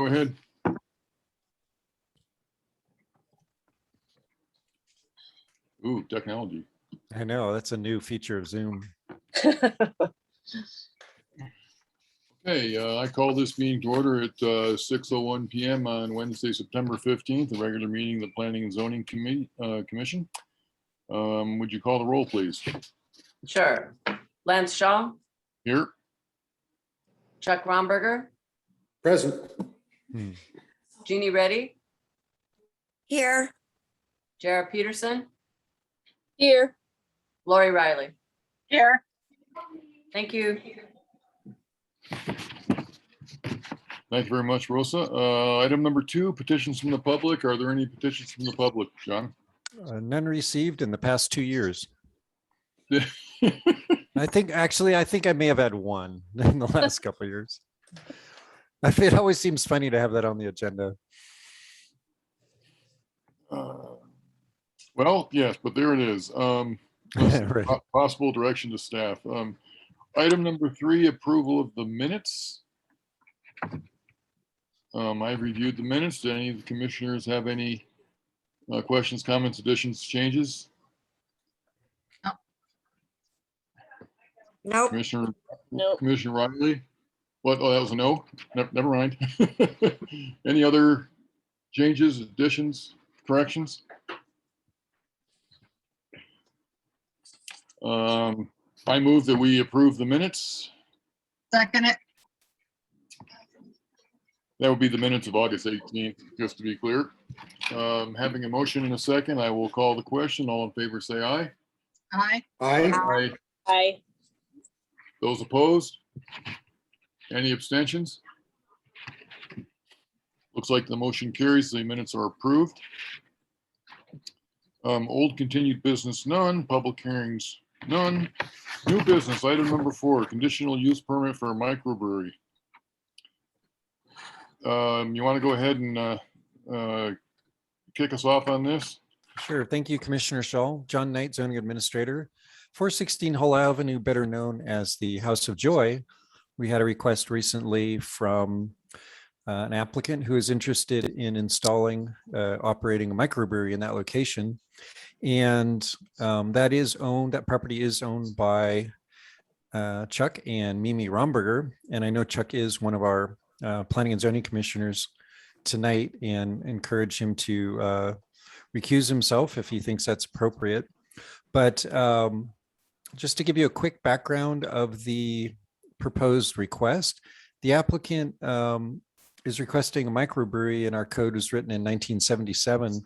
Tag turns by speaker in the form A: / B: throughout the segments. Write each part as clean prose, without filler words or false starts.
A: go ahead. Ooh, technology.
B: I know, that's a new feature of Zoom.
A: Okay, I call this meeting to order at 6:01 PM on Wednesday, September 15th, the regular meeting of the Planning and Zoning Commission. Would you call the roll, please?
C: Sure. Lance Shaw,
A: Here.
C: Chuck Romberger,
D: Present.
C: Jeannie Reddy,
E: Here.
C: Jared Peterson,
E: Here.
C: Lori Riley.
E: Here.
C: Thank you.
A: Thank you very much, Rosa. Item number 2, petitions from the public. Are there any petitions from the public, John?
B: None received in the past 2 years. I think I may have had one in the last couple of years. It always seems funny to have that on the agenda.
A: Well, yes, but there it is.
B: Right.
A: Possible direction to staff. Item number 3, approval of the minutes. I've reviewed the minutes. Do any of the commissioners have any questions, comments, additions, changes?
E: Nope.
A: Commissioner
E: Nope.
A: Commissioner Riley? What? Oh, that was a no? Never mind. Any other changes, additions, corrections? I move that we approve the minutes.
F: Second it.
A: That would be the minutes of August 18th, just to be clear. Having a motion in a second, I will call the question. All in favor, say aye.
F: Aye.
D: Aye.
A: Aye.
E: Aye.
A: Those opposed? Any abstentions? Looks like the motion carries. The minutes are approved. Old continued business, none. Public hearings, none. New business, item number 4, conditional use permit for a microbrewery. You want to go ahead and kick us off on this?
B: Sure. Thank you, Commissioner Shaw. John Knight, Zoning Administrator. 416 Hull Avenue, better known as the House of Joy. We had a request recently from an applicant who is interested in installing, operating a microbrewery in that location. And that property is owned by Chuck and Mimi Romberger. And I know Chuck is one of our Planning and Zoning Commissioners tonight, and encourage him to recuse himself if he thinks that's appropriate. But just to give you a quick background of the proposed request, the applicant is requesting a microbrewery, and our code was written in 1977,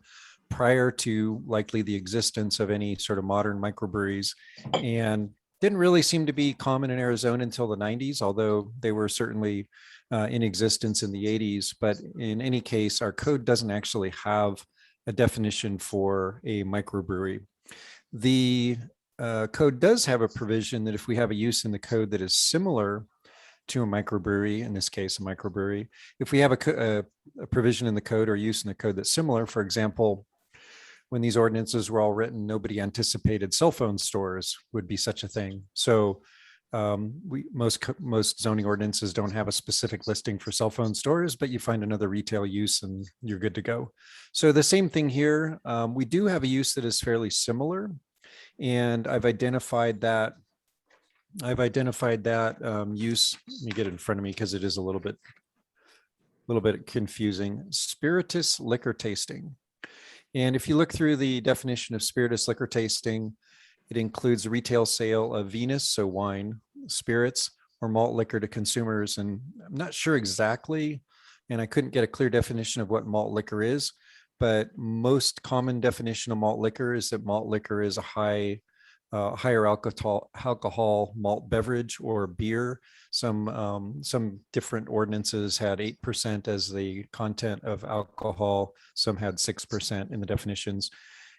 B: prior to likely the existence of any sort of modern microbreweries, and didn't really seem to be common in Arizona until the 90s, although they were certainly in existence in the 80s. But in any case, our code doesn't actually have a definition for a microbrewery. The code does have a provision that if we have a use in the code that is similar to a microbrewery, in this case, a microbrewery, if we have a provision in the code or use in the code that's similar, for example, when these ordinances were all written, nobody anticipated cell phone stores would be such a thing. So most zoning ordinances don't have a specific listing for cell phone stores, but you find another retail use and you're good to go. So the same thing here. We do have a use that is fairly similar, and I've identified that use. Let me get it in front of me because it is a little bit confusing. Spiritus liquor tasting. And if you look through the definition of spiritus liquor tasting, it includes a retail sale of vinous, so wine, spirits, or malt liquor to consumers. And I'm not sure exactly, and I couldn't get a clear definition of what malt liquor is, but most common definition of malt liquor is that malt liquor is a higher alcohol malt beverage or beer. Some different ordinances had 8% as the content of alcohol. Some had 6% in the definitions.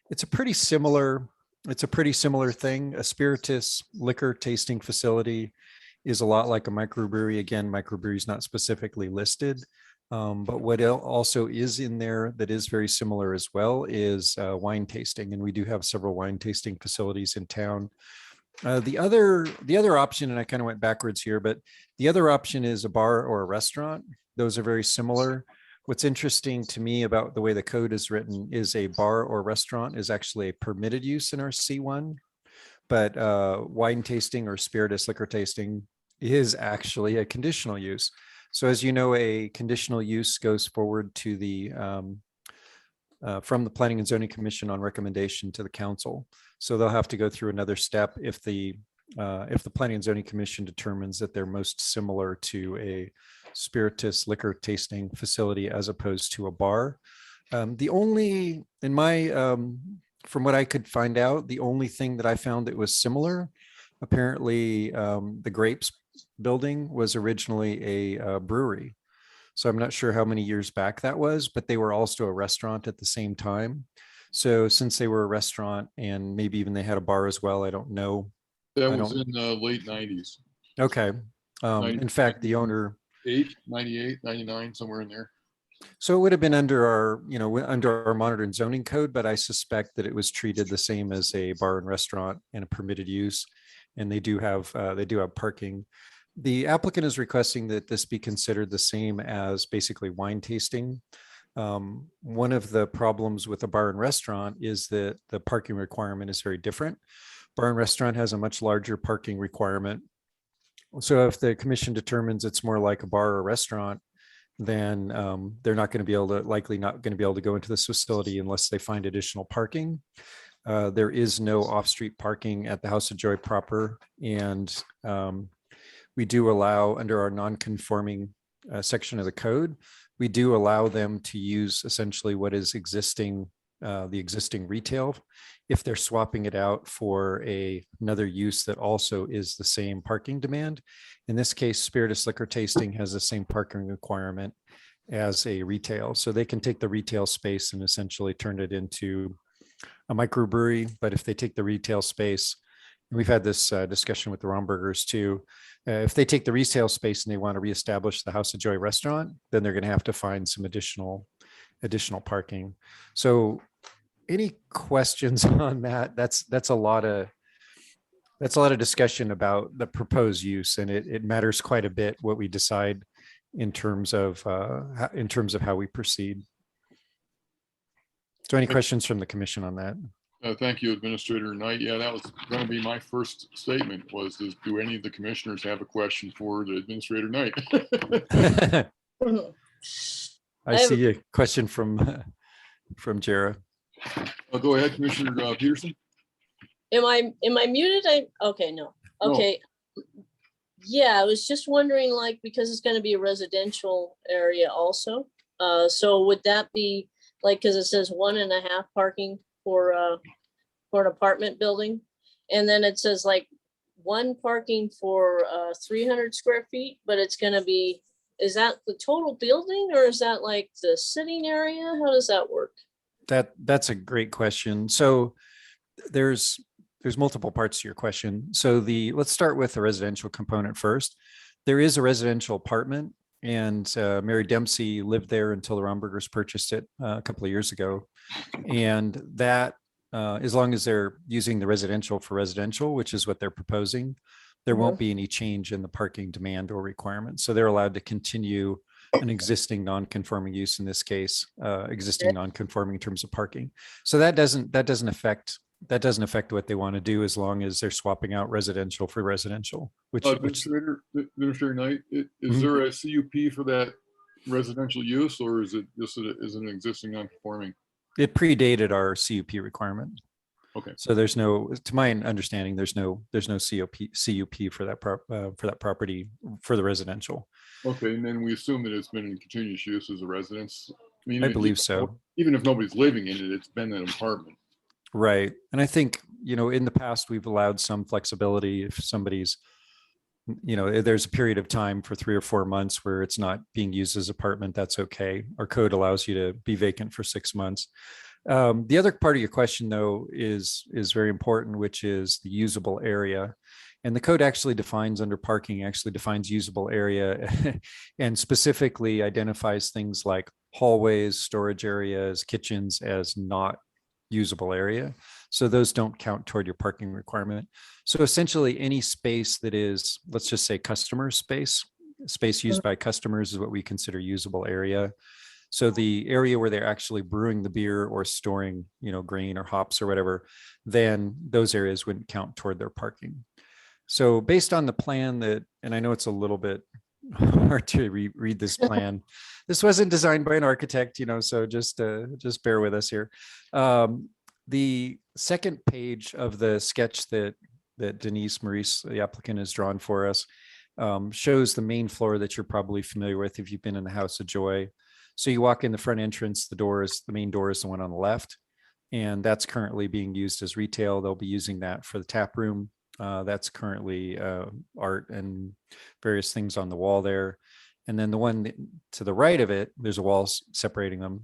B: It's a pretty similar thing. A spiritus liquor tasting facility is a lot like a microbrewery. Again, microbrewery is not specifically listed. But what also is in there that is very similar as well is wine tasting, and we do have several wine tasting facilities in town. The other option, and I kind of went backwards here, but the other option is a bar or a restaurant. those are very similar. What's interesting to me about the way the code is written is a bar or restaurant is actually a permitted use in our C1, but wine tasting or spirituous liquor tasting is actually a conditional use. So as you know, a conditional use goes forward to the from the Planning and Zoning Commission on recommendation to the council. So they'll have to go through another step if the Planning and Zoning Commission determines that they're most similar to a spirituous liquor tasting facility as opposed to a bar. The only, in my, from what I could find out, the only thing that I found that was similar, apparently the Grapes building was originally a brewery. So I'm not sure how many years back that was, but they were also a restaurant at the same time. So since they were a restaurant and maybe even they had a bar as well, I don't know.
A: That
B: I
A: was
B: don't-
A: in the late 90s.
B: Okay. In fact, the owner,
A: 98, 99, somewhere in there.
B: so it would have been under our, under our monitored zoning code, but I suspect that it was treated the same as a bar and restaurant and a permitted use. And they do have parking. The applicant is requesting that this be considered the same as basically wine tasting. One of the problems with a bar and restaurant is that the parking requirement is very different. Bar and restaurant has a much larger parking requirement. So if the commission determines it's more like a bar or restaurant, then they're not going to be able to, likely not going to be able to go into this facility unless they find additional parking. There is no off-street parking at the House of Joy proper, and we do allow, under our non-conforming section of the code, we do allow them to use essentially what is existing, the existing retail, if they're swapping it out for another use that also is the same parking demand. In this case, spirituous liquor tasting has the same parking requirement as a retail. So they can take the retail space and essentially turn it into a microbrewery. But if they take the retail space, and we've had this discussion with the Rombergers too, if they take the retail space and they want to reestablish the House of Joy restaurant, then they're going to have to find some additional parking. So any questions on that? That's a lot of discussion about the proposed use, and it matters quite a bit what we decide in terms of how we proceed. So any questions from the commission on that?
A: Thank you, Administrator Knight. Yeah, that was going to be my first statement, was do any of the commissioners have a question for the Administrator Knight?
B: I see a question from Jara.
A: Go ahead, Commissioner Peterson.
E: Am I muted? Okay, no.
A: No.
E: Okay. Yeah, I was just wondering, like, because it's gonna be a residential area also. So would that be like, because it says 1.5 parking for an apartment building? And then it says like 1 parking for 300 square feet, but it's gonna be, is that the total building or is that like the sitting area? How does that work?
B: That's a great question. So there's multiple parts to your question. So let's start with the residential component first. There is a residential apartment, and Mary Dempsey lived there until the Rombergers purchased it a couple of years ago. And that, as long as they're using the residential for residential, which is what they're proposing, there won't be any change in the parking demand or requirements. So they're allowed to continue an existing non-conforming use, in this case, existing non-conforming in terms of parking. So that doesn't affect what they want to do, as long as they're swapping out residential for residential. Which
A: Administrator Knight, is there a CUP for that residential use, or is it just an existing non-conforming?
B: it predated our CUP requirement.
A: Okay.
B: So there's no, to my understanding, there's no CUP for that property for the residential.
A: Okay, and then we assume that it's been in continuous use as a residence. mean,
B: I believe so.
A: Even if nobody's living in it, it's been an apartment.
B: Right. And I think, in the past, we've allowed some flexibility if somebody's, there's a period of time for 3 or 4 months where it's not being used as apartment, that's okay. Our code allows you to be vacant for 6 months. The other part of your question, though, is very important, which is the usable area. And the code actually defines, under parking, actually defines usable area and specifically identifies things like hallways, storage areas, kitchens as not usable area. So those don't count toward your parking requirement. So essentially any space that is, let's just say, customer space, space used by customers is what we consider usable area. So the area where they're actually brewing the beer or storing, grain or hops or whatever, then those areas wouldn't count toward their parking. So based on the plan that, and I know it's a little bit hard to read this plan. This wasn't designed by an architect, so just bear with us here. The second page of the sketch that Denise Maurice, the applicant, has drawn for us, shows the main floor that you're probably familiar with if you've been in the House of Joy. So you walk in the front entrance, the main door is the one on the left, and that's currently being used as retail. They'll be using that for the tap room. That's currently art and various things on the wall there. And then the one to the right of it, there's a wall separating them,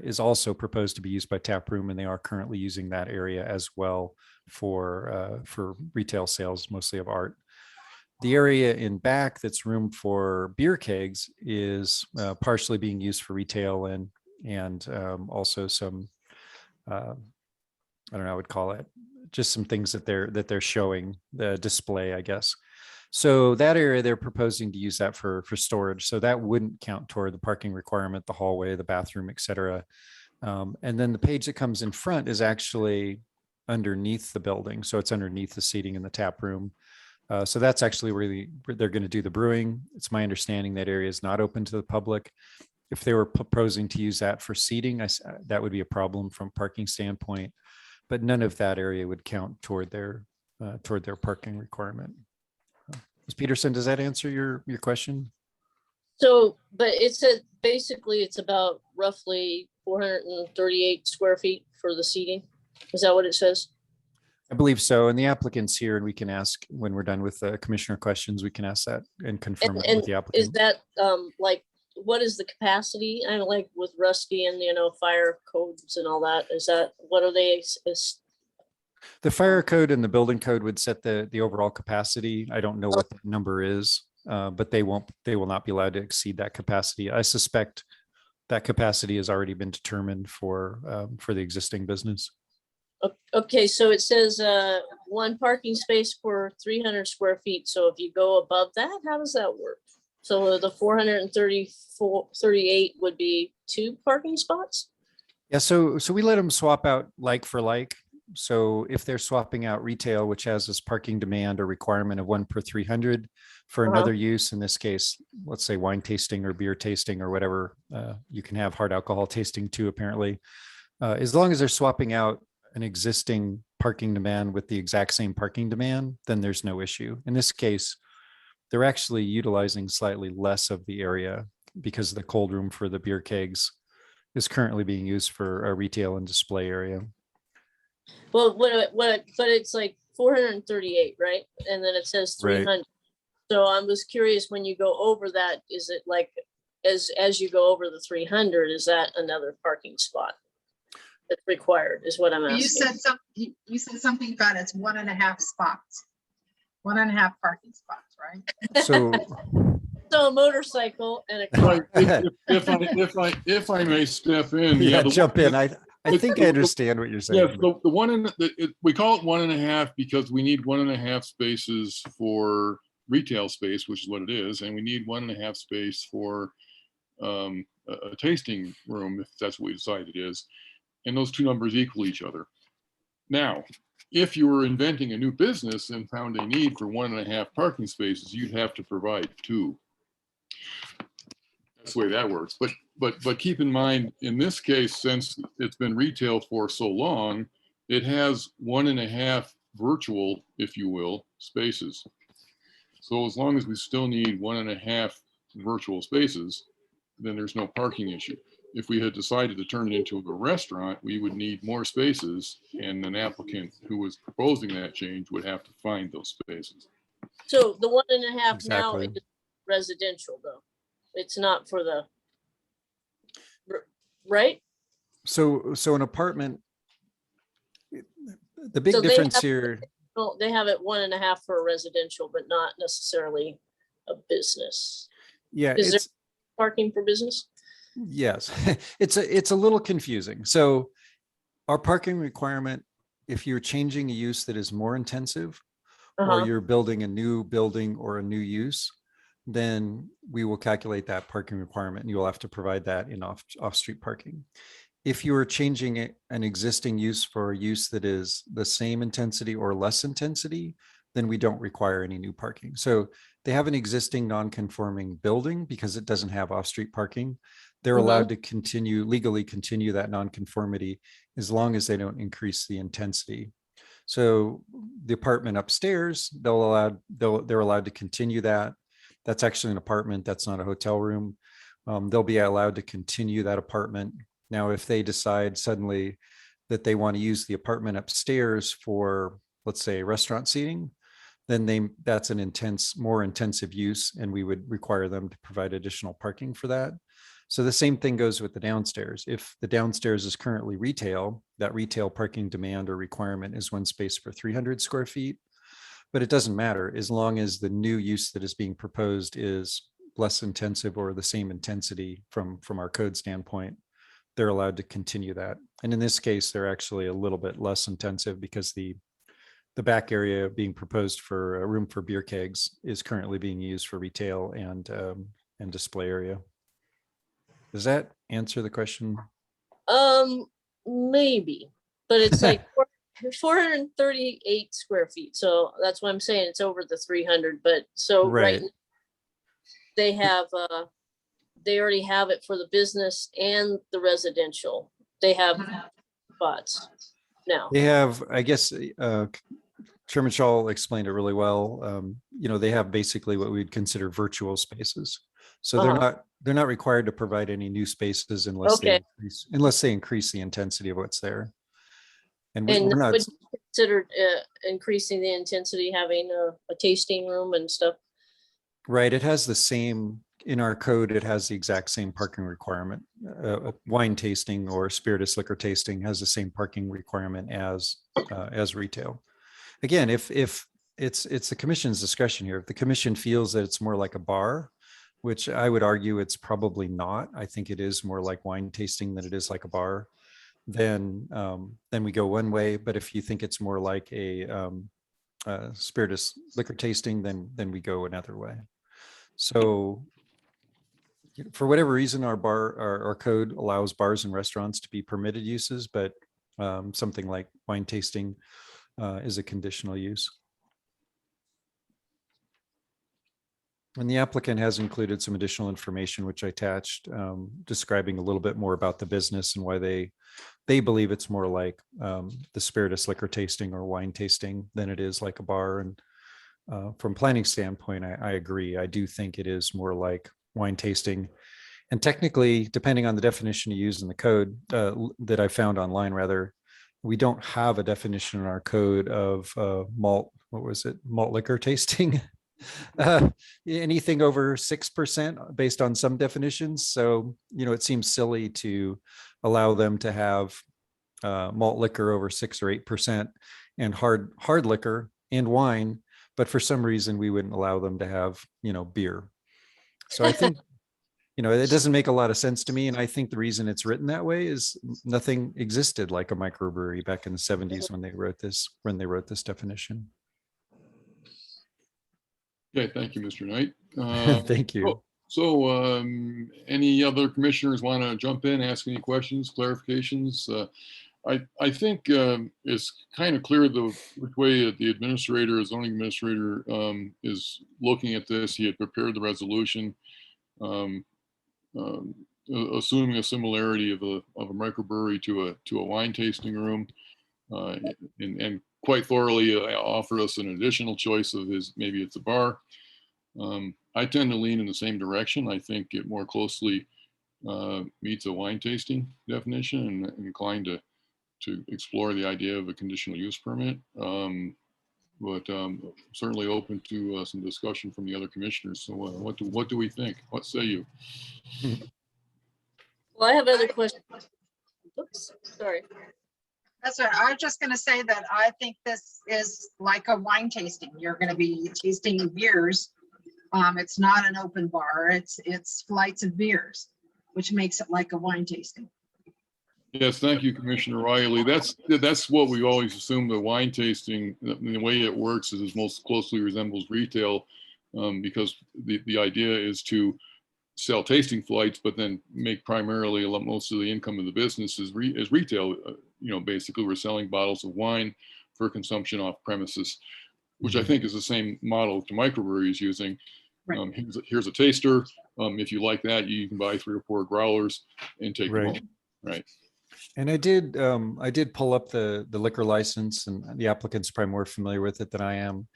B: is also proposed to be used by tap room, and they are currently using that area as well for retail sales, mostly of art. The area in back that's room for beer kegs is partially being used for retail and also some, I don't know, I would call it just some things that they're showing, the display, I guess. So that area, they're proposing to use that for storage. So that wouldn't count toward the parking requirement, the hallway, the bathroom, et cetera. And then the page that comes in front is actually underneath the building. So it's underneath the seating in the tap room. So that's actually where they're going to do the brewing. It's my understanding that area is not open to the public. If they were proposing to use that for seating, that would be a problem from a parking standpoint, but none of that area would count toward their parking requirement. Ms. Peterson, does that answer your question?
E: So, but it said basically it's about roughly 438 square feet for the seating. Is that what it says?
B: I believe so. And the applicant's here, and we can ask when we're done with the commissioner questions, we can ask that and confirm it with the
E: Is
B: applicant.
E: that like, what is the capacity? I know, like with Rusty and, fire codes and all that, what are they?
B: The fire code and the building code would set the overall capacity. I don't know what that number is, but they will not be allowed to exceed that capacity. I suspect that capacity has already been determined for the existing business.
E: Okay, so it says one parking space for 300 square feet. So if you go above that, how does that work? So the 438 would be 2 parking spots?
B: Yeah, so we let them swap out like for like. So if they're swapping out retail, which has this parking demand or requirement of 1 per 300 for another use, in this case, let's say wine tasting or beer tasting or whatever, you can have hard alcohol tasting too, apparently. As long as they're swapping out an existing parking demand with the exact same parking demand, then there's no issue. In this case, they're actually utilizing slightly less of the area because the cold room for the beer kegs is currently being used for a retail and display area.
E: Well, but it's like 438, right? And then it says 300.
B: Right.
E: So I was curious, when you go over that, is it like, as you go over the 300, is that another parking spot that's required, is what I'm asking?
F: You said something about it's 1.5 spots. 1.5 parking spots, right?
B: So
E: So a motorcycle and a car.
A: If I may step in.
B: yeah,
A: the
B: jump
A: one-
B: in. I think I understand what you're saying.
A: Yes, the one we call it 1.5 because we need 1.5 spaces for retail space, which is what it is, and we need 1.5 space for a tasting room, if that's what we decide it is. And those two numbers equal each other. Now, if you were inventing a new business and found a need for 1.5 parking spaces, you'd have to provide 2. That's the way that works. But keep in mind, in this case, since it's been retail for so long, it has 1.5 virtual, if you will, spaces. So as long as we still need 1.5 virtual spaces, then there's no parking issue. If we had decided to turn it into a restaurant, we would need more spaces, and an applicant who was proposing that change would have to find those spaces.
E: So the 1.5 now
B: Exactly.
E: is residential, though. It's not for the, right?
B: So an apartment, the big
E: So they
B: difference
E: have-
B: here,
E: Well, they have it 1.5 for a residential, but not necessarily a business.
B: yeah,
E: Is there
B: it's,
E: parking for business?
B: yes, it's a little confusing. So our parking requirement, if you're changing a use that is more intensive,
E: Uh-huh.
B: or you're building a new building or a new use, then we will calculate that parking requirement and you'll have to provide that in off-street parking. If you are changing an existing use for a use that is the same intensity or less intensity, then we don't require any new parking. So they have an existing non-conforming building because it doesn't have off-street parking. They're allowed to legally continue that nonconformity as long as they don't increase the intensity. So the apartment upstairs, they're allowed to continue that. That's actually an apartment. That's not a hotel room. They'll be allowed to continue that apartment. Now, if they decide suddenly that they want to use the apartment upstairs for, let's say, restaurant seating, then that's an more intensive use, and we would require them to provide additional parking for that. So the same thing goes with the downstairs. If the downstairs is currently retail, that retail parking demand or requirement is one space per 300 square feet. But it doesn't matter as long as the new use that is being proposed is less intensive or the same intensity from our code standpoint, they're allowed to continue that. And in this case, they're actually a little bit less intensive because the back area being proposed for a room for beer kegs is currently being used for retail and display area. Does that answer the question?
E: Maybe, but it's like 438 square feet. So that's why I'm saying it's over the 300, but so right, they have, they already have it for the business and the residential. They have spots now.
B: They have, I guess, Chairman Shaw explained it really well. They have basically what we'd consider virtual spaces. So they're not required to provide any new spaces unless they increase the intensity of what's there. And we're not
E: would you consider increasing the intensity, having a tasting room and stuff.
B: Right. It has the same, in our code, it has the exact same parking requirement. Wine tasting or spirituous liquor tasting has the same parking requirement as retail. Again, if it's the commission's discretion here, if the commission feels that it's more like a bar, which I would argue it's probably not. I think it is more like wine tasting than it is like a bar. Then we go one way. But if you think it's more like a spirituous liquor tasting, then we go another way. So for whatever reason, our code allows bars and restaurants to be permitted uses, but something like wine tasting is a conditional use. And the applicant has included some additional information, which I attached, describing a little bit more about the business and why they believe it's more like the spirituous liquor tasting or wine tasting than it is like a bar. And from planning standpoint, I agree. I do think it is more like wine tasting. And technically, depending on the definition you use in the code that I found online, rather, we don't have a definition in our code of malt liquor tasting. Anything over 6% based on some definitions. So, it seems silly to allow them to have malt liquor over 6 or 8% and hard liquor and wine, but for some reason we wouldn't allow them to have, beer. So I think, it doesn't make a lot of sense to me. And I think the reason it's written that way is nothing existed like a microbrewery back in the 70s when they wrote this definition.
A: Okay, thank you, Mr. Knight.
B: Thank you.
A: So any other commissioners want to jump in, ask any questions, clarifications? I think it's kind of clear which way the administrator, zoning administrator, is looking at this. He had prepared the resolution, assuming a similarity of a microbrewery to a wine tasting room, and quite thoroughly offered us an additional choice of maybe it's a bar. I tend to lean in the same direction. I think it more closely meets a wine tasting definition, and inclined to explore the idea of a conditional use permit. But certainly open to some discussion from the other commissioners. So what do we think? What say you?
E: Well, I have other questions. Oops, sorry.
F: That's right. I was just going to say that I think this is like a wine tasting. You're going to be tasting beers. It's not an open bar. It's flights of beers, which makes it like a wine tasting.
A: Yes, thank you, Commissioner Riley. That's what we always assume. The wine tasting, the way it works is it most closely resembles retail. because the idea is to sell tasting flights, but then make primarily most of the income of the business is retail. Basically we're selling bottles of wine for consumption off premises, which I think is the same model the microbrewery is using.
F: Right.
A: Here's a taster. If you like that, you can buy 3 or 4 growlers and take them
B: Right.
A: home. Right.
B: And I did pull up the liquor license, and the applicant's probably more familiar with it than I am.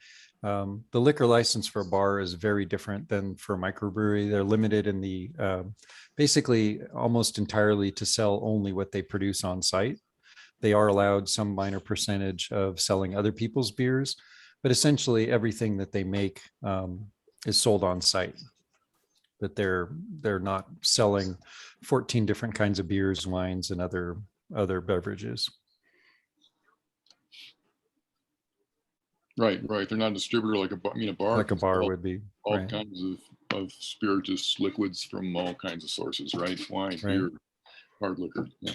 B: The liquor license for a bar is very different than for a microbrewery. They're limited in the basically almost entirely to sell only what they produce on site. They are allowed some minor percentage of selling other people's beers, but essentially everything that they make is sold on site. That they're not selling 14 different kinds of beers, wines, and other beverages.
A: Right. They're not a distributor like a bar. A bar
B: Like a
A: can
B: bar
A: sell
B: would be.
A: all
B: Right.
A: kinds of spirituous liquids from all kinds of sources, right? Wine,
B: Right.
A: beer, hard liquor. Yeah.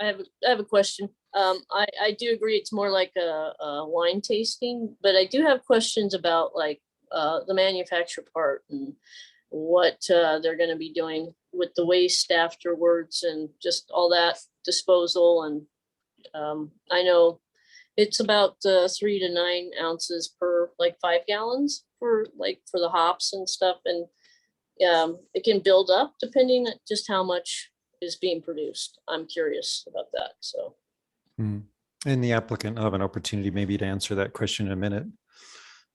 E: I have a question. I do agree it's more like a wine tasting, but I do have questions about like the manufacture part and what they're going to be doing with the waste afterwards and just all that disposal. And I know it's about 3 to 9 ounces per like 5 gallons for the hops and stuff. And it can build up depending on just how much is being produced. I'm curious about that. So.
B: Mhm. And the applicant will have an opportunity maybe to answer that question in a minute.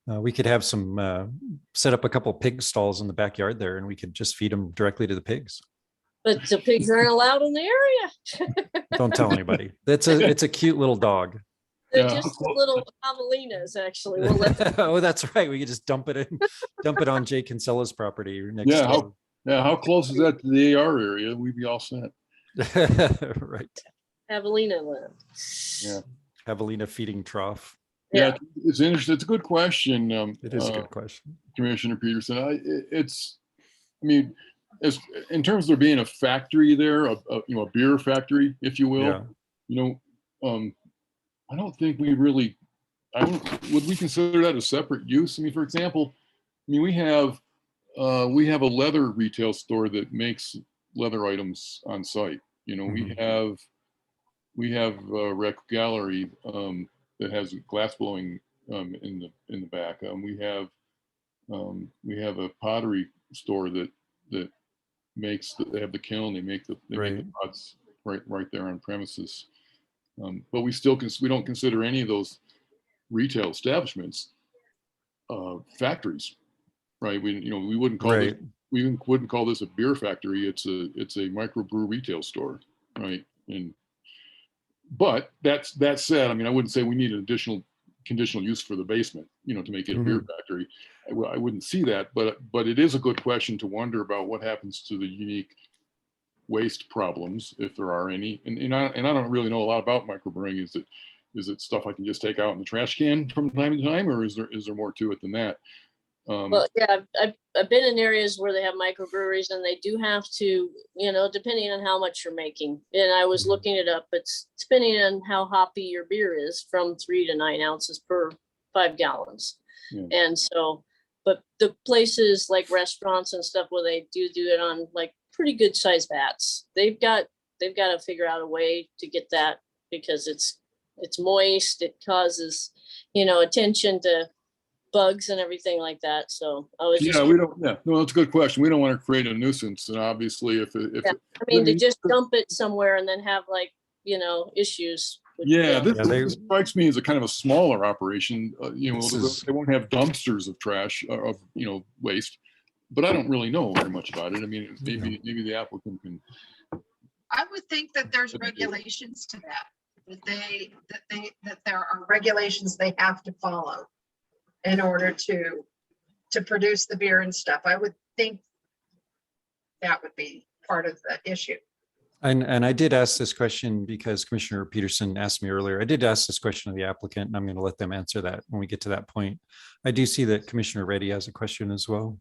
B: We could have set up a couple pig stalls in the backyard there, and we could just feed them directly to the pigs.
E: But the pigs aren't allowed in the area.
B: Don't tell anybody. It's a cute little dog.
E: They're
A: Yeah.
E: just little javelinas, actually. We'll let them,
B: Oh, that's right. We could just dump it on Jay Kinsella's property next
A: Yeah,
B: door.
A: how close is that to the AR area? We'd be all set.
B: Right.
E: javelina land.
A: Yeah.
B: Javelina feeding trough.
A: Yeah, it's interesting. It's a good question.
B: It is a good question.
A: Commissioner Peterson. As in terms of there being a factory there, a beer factory, if you will.
B: Yeah.
A: I don't think would we consider that a separate use? For example, we have a leather retail store that makes leather items on site. We have a rec gallery that has glass blowing in the back. We have a pottery store that makes they have the kiln. They make the pots right there on premises. But we don't consider any of those retail establishments factories, right? We wouldn't call
B: Right.
A: wouldn't call this a beer factory. It's a microbrew retail store, right? But that said, I wouldn't say we need an additional conditional use for the basement, to make it a beer factory. I wouldn't see that, but it is a good question to wonder about what happens to the unique waste problems, if there are any. And I don't really know a lot about microbrewing. Is it stuff I can just take out in the trash can from time to time, or is there more to it than that?
E: Well, yeah, I've been in areas where they have microbreweries and they do have to, depending on how much you're making. And I was looking it up. It's depending on how hoppy your beer is, from 3 to 9 ounces per 5 gallons.
A: Yeah.
E: And so, but the places like restaurants and stuff where they do it on like pretty good sized vats, they've got to figure out a way to get that, because it's moist. It causes, attention to bugs and everything like that. So I was just,
A: no, that's a good question. We don't want to create a nuisance, and obviously
E: to just dump it somewhere and then have issues.
A: This strikes me as a kind of a smaller operation. They won't have dumpsters of trash of waste, but I don't really know very much about it. Maybe the applicant can.
F: I would think that there's regulations to that there are regulations they have to follow in order to produce the beer and stuff. I would think that would be part of the issue.
B: And I did ask this question because Commissioner Peterson asked me earlier. I did ask this question of the applicant, and I'm going to let them answer that when we get to that point. I do see that Commissioner Reddy has a question as well.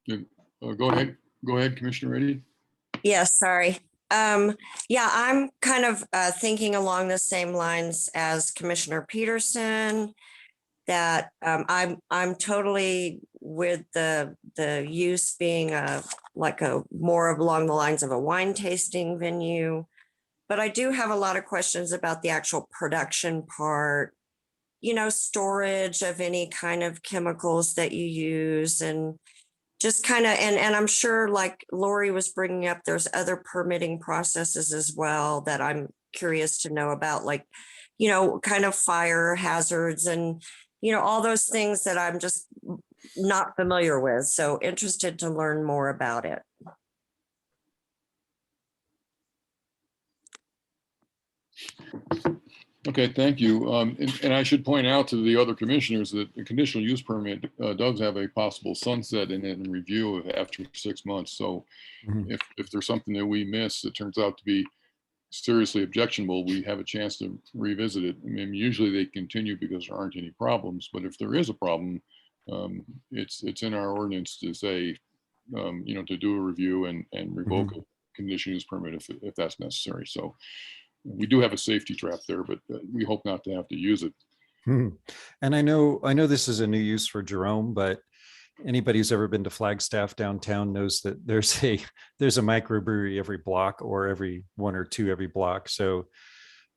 A: Go ahead, Commissioner Reddy.
D: Yes, sorry. Yeah, I'm kind of thinking along the same lines as Commissioner Peterson. that I'm totally with the use being like a more of along the lines of a wine tasting venue. But I do have a lot of questions about the actual production part, storage of any kind of chemicals that you use, and just kind of, and I'm sure like Lori was bringing up, there's other permitting processes as well that I'm curious to know about, like, kind of fire hazards and, all those things that I'm just not familiar with. So interested to learn more about it.
A: Okay, thank you. And I should point out to the other commissioners that the conditional use permit does have a possible sunset in it and review of after 6 months. So
B: Mhm.
A: if there's something that we miss that turns out to be seriously objectionable, we have a chance to revisit it. I mean, usually they continue because there aren't any problems, but if there is a problem, it's in our ordinance to say, to do a review and revoke a conditional use permit if that's necessary. So we do have a safety trap there, but we hope not to have to use it.
B: Mhm. And I know this is a new use for Jerome, but anybody who's ever been to Flagstaff downtown knows that there's a microbrewery every block, or every one or two every block. So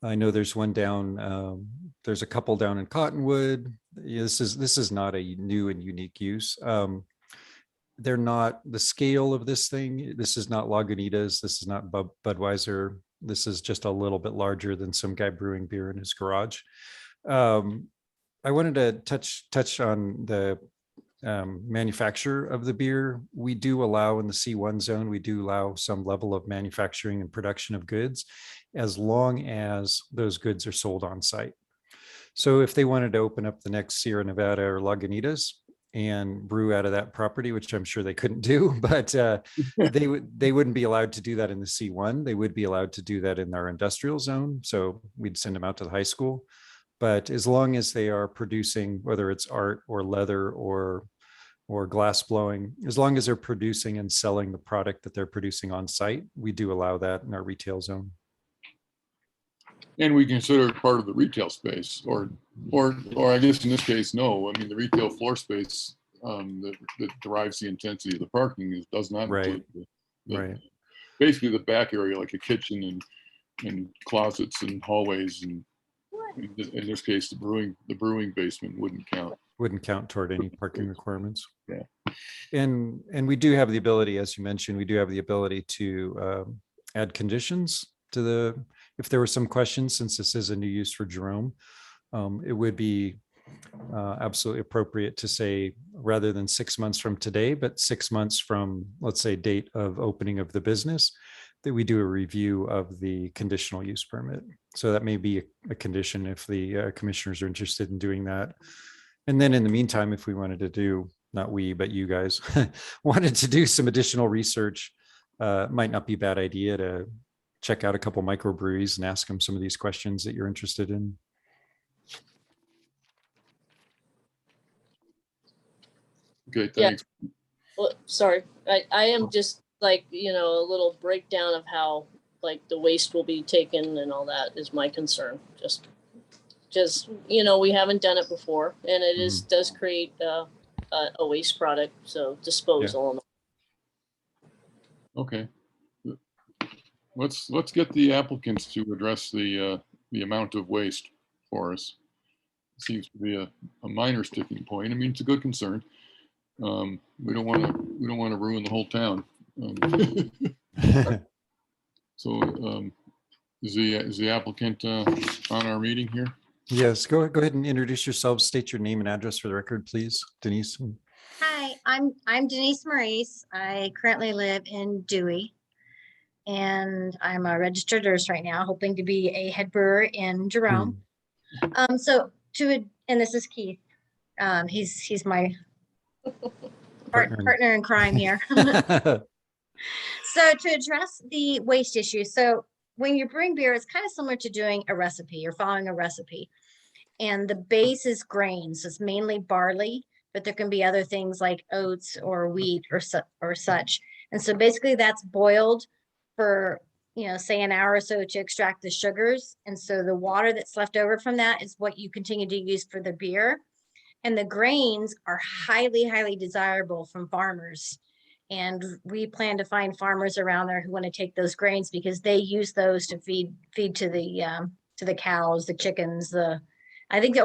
B: I know there's one down, there's a couple down in Cottonwood. Yeah, this is not a new and unique use. They're not the scale of this thing. This is not Lagunitas. This is not Budweiser. This is just a little bit larger than some guy brewing beer in his garage. I wanted to touch on the manufacture of the beer. We do allow in the C1 zone, we do allow some level of manufacturing and production of goods, as long as those goods are sold on site. So if they wanted to open up the next Sierra Nevada or Lagunitas and brew out of that property, which I'm sure they couldn't do, but they wouldn't be allowed to do that in the C1. They would be allowed to do that in our industrial zone. So we'd send them out to the high school. But as long as they are producing, whether it's art or leather or glass blowing, as long as they're producing and selling the product that they're producing on site, we do allow that in our retail zone.
A: And we consider it part of the retail space, or I guess in this case, no. I mean, the retail floor space that derives the intensity of the parking does not include
B: Right.
A: basically the back area, like a kitchen and closets and hallways, and in this case, the brewing basement wouldn't count
B: Toward any parking requirements.
A: Yeah.
B: And we do have the ability, as you mentioned, we do have the ability to add conditions to if there were some questions, since this is a new use for Jerome, it would be absolutely appropriate to say, rather than 6 months from today, but 6 months from, let's say, date of opening of the business, that we do a review of the conditional use permit. So that may be a condition if the commissioners are interested in doing that. And then in the meantime, if we wanted to do, not we, but you guys wanted to do some additional research, might not be a bad idea to check out a couple microbreweries and ask them some of these questions that you're interested in.
A: Okay,
E: Yeah.
A: thanks.
E: Well, sorry, I am just like, a little breakdown of how like the waste will be taken and all that is my concern. Just, we haven't done it before, and it does create a waste product, so disposal.
A: Okay. Let's get the applicants to address the amount of waste for us. It seems to be a minor sticking point. I mean, it's a good concern. We don't want to ruin the whole town. So is the applicant on our meeting here?
B: Yes, go ahead and introduce yourselves. State your name and address for the record, please, Denise.
G: Hi, I'm Denise Maurice. I currently live in Dewey, and I'm a registered nurse right now, hoping to be a head brewer in Jerome. And this is Keith. He's my partner in crime here. So to address the waste issue, so when you're brewing beer, it's kind of similar to doing a recipe. You're following a recipe, and the base is grains. It's mainly barley, but there can be other things like oats or wheat or such. And so basically that's boiled for, say an hour or so to extract the sugars. And so the water that's left over from that is what you continue to use for the beer. And the grains are highly, highly desirable from farmers. And we plan to find farmers around there who want to take those grains because they use those to feed to the cows, the chickens, I think the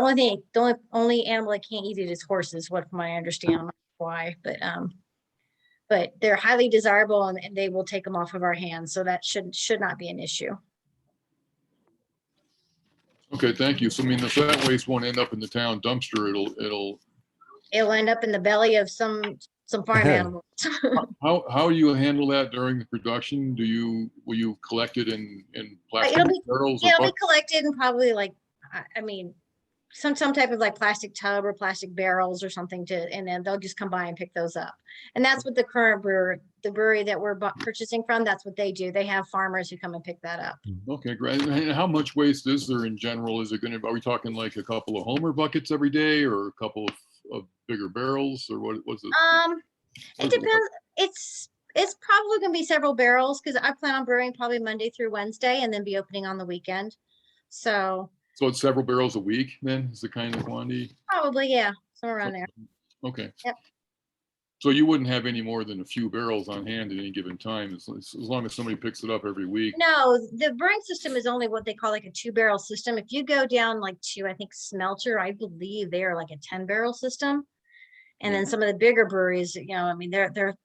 G: only animal that can't eat it is horses, what from I understand, I'm not sure why, but they're highly desirable and they will take them off of our hands. So that should not be an issue.
A: Okay, thank you. So I mean, if that waste won't end up in the town dumpster, it'll,
G: It'll end up in the belly of some farm animals.
A: how do you handle that during the production? Will you collect it in plastic
G: It'll be-
A: barrels?
G: Yeah,
A: or
G: it'll be
A: buckets?
G: collected in probably like, I mean, some type of like plastic tub or plastic barrels or something and then they'll just come by and pick those up. And that's what the current the brewery that we're purchasing from, that's what they do. They have farmers who come and pick that up.
A: Okay, great. And how much waste is there in general? Are we talking like a couple of Homer buckets every day or a couple of bigger barrels or what was it?
G: It depends. It's probably gonna be several barrels because I plan on brewing probably Monday through Wednesday and then be opening on the weekend. So
A: So it's several barrels a week then is the kind of quantity?
G: probably, yeah, somewhere around there.
A: Okay.
G: Yep.
A: So you wouldn't have any more than a few barrels on hand at any given time, as long as somebody picks it up every week.
G: No, the brewing system is only what they call like a 2-barrel system. If you go down like to, I think Smelter, I believe they are like a 10-barrel system. And then some of the bigger breweries, I mean, they're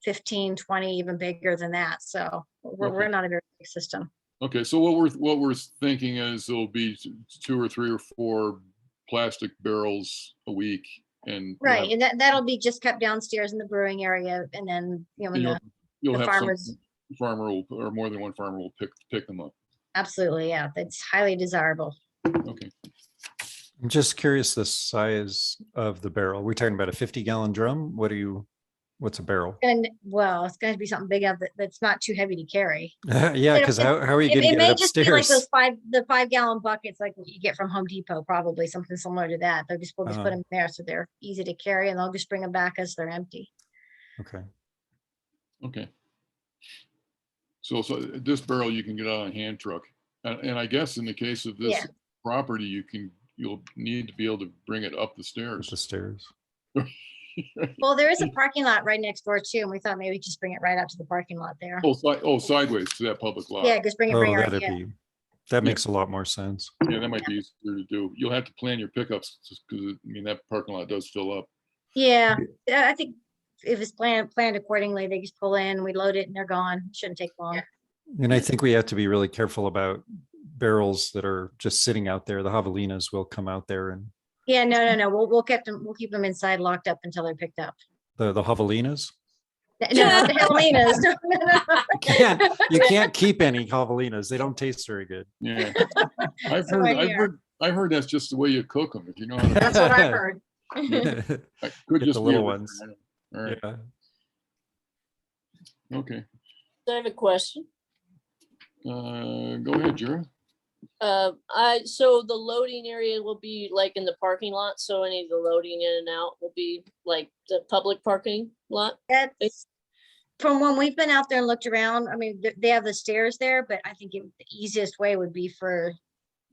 G: 15, 20, even bigger than that. So we're
A: Okay.
G: not a very big system.
A: Okay, so what we're thinking is there'll be 2 or 3 or 4 plastic barrels a week and.
G: Right, and that'll be just kept downstairs in the brewing area, and then, when
A: You'll
G: the
A: have
G: farmers-
A: some farmer or more than one farmer will pick them up.
G: absolutely, yeah, that's highly desirable.
A: Okay.
B: I'm just curious the size of the barrel. We're talking about a 50-gallon drum. What's a barrel?
G: And well, it's going to be something big enough that's not too heavy to carry.
B: Yeah, because how are you
G: It
B: going to
G: may
B: get it
G: just be like
B: upstairs?
G: the 5-gallon buckets, like what you get from Home Depot, probably something similar to that. We'll just put them there so they're easy to carry, and they'll just bring them back as they're empty.
B: Okay.
A: Okay. So this barrel you can get on a hand truck. And I guess in the case of this
G: Yeah.
A: property, you'll need to be able to bring it up the
B: Up
A: stairs.
B: the stairs.
G: Well, there is a parking lot right next door too, and we thought maybe just bring it right out to the parking lot there.
A: Sideways to that public lot.
G: Yeah, just bring it
B: Oh,
G: right
B: that
G: here.
B: makes a lot more sense.
A: Yeah, that might be easier to do. You'll have to plan your pickups because I mean, that parking lot does fill up.
G: Yeah, I think if it's planned accordingly, they just pull in, we load it and they're gone. Shouldn't take long.
B: And I think we have to be really careful about barrels that are just sitting out there. The javelinas will come out there and
G: Yeah, no. We'll keep them inside locked up until they're picked up.
B: the javelinas.
G: No, not the Javelinas. No.
B: You can't keep any javelinas. They don't taste very good.
A: Yeah. I've
G: So right
A: heard,
G: here.
A: I've heard that's just the way you cook them. If you know how to.
G: That's what I've heard.
A: I could
B: Get
A: just
B: the
A: be
B: little
A: a-
B: ones.
A: All right,
B: Yeah.
A: okay.
E: I have a question.
A: Go ahead, Jura.
E: So the loading area will be like in the parking lot, so any of the loading in and out will be like the public parking lot?
G: That's from when we've been out there and looked around. I mean, they have the stairs there, but I think the easiest way would be for